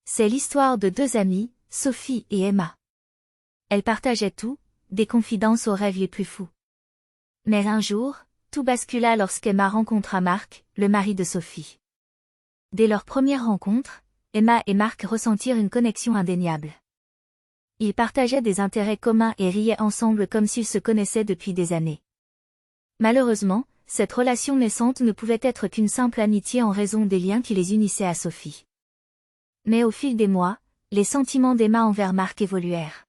C'est l'histoire de deux amies, Sophie et Emma. Elles partageaient tout, des confidences aux rêves les plus fous. Mais un jour, tout bascula lorsqu'Emma rencontra Marc, le mari de Sophie. Dès leur première rencontre, Emma et Marc ressentirent une connexion indéniable. Ils partageaient des intérêts communs et riaient ensemble comme s'ils se connaissaient depuis des années. Malheureusement, cette relation naissante ne pouvait être qu'une simple amitié en raison des liens qui les unissaient à Sophie. Mais au fil des mois, les sentiments d'Emma envers Marc évoluèrent.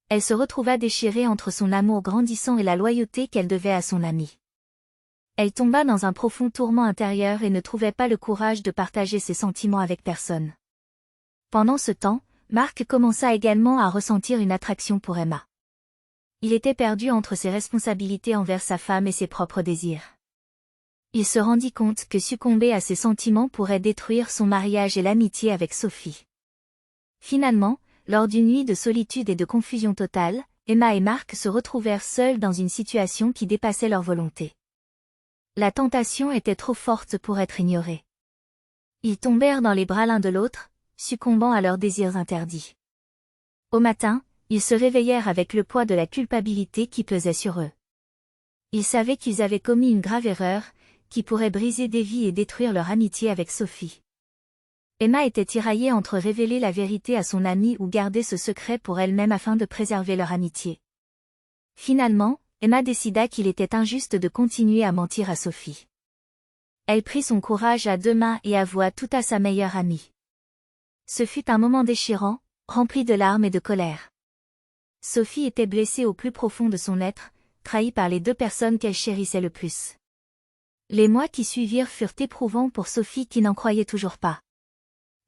Elle se retrouva déchirée entre son amour grandissant et la loyauté qu'elle devait à son ami. Elle tomba dans un profond tourment intérieur et ne trouvait pas le courage de partager ses sentiments avec personne. Pendant ce temps, Marc commença également à ressentir une attraction pour Emma. Il était perdu entre ses responsabilités envers sa femme et ses propres désirs. Il se rendit compte que succomber à ses sentiments pourrait détruire son mariage et l'amitié avec Sophie. Finalement, lors d'une nuit de solitude et de confusion totale, Emma et Marc se retrouvèrent seuls dans une situation qui dépassait leur volonté. La tentation était trop forte pour être ignorée. Ils tombèrent dans les bras l'un de l'autre, succombant à leurs désirs interdits. Au matin, ils se réveillèrent avec le poids de la culpabilité qui pesait sur eux. Ils savaient qu'ils avaient commis une grave erreur, qui pourrait briser des vies et détruire leur amitié avec Sophie. Emma était tiraillée entre révéler la vérité à son amie ou garder ce secret pour elle-même afin de préserver leur amitié. Finalement, Emma décida qu'il était injuste de continuer à mentir à Sophie. Elle prit son courage à deux mains et avoua tout à sa meilleure amie. Ce fut un moment déchirant, rempli de larmes et de colère. Sophie était blessée au plus profond de son être, trahie par les deux personnes qu'elle chérissait le plus. Les mois qui suivirent furent éprouvants pour Sophie qui n'en croyait toujours pas.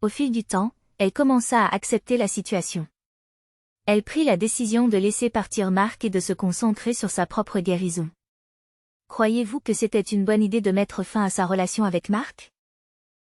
Au fil du temps, elle commença à accepter la situation. Elle prit la décision de laisser partir Marc et de se concentrer sur sa propre guérison. Croyez-vous que c'était une bonne idée de mettre fin à sa relation avec Marc ?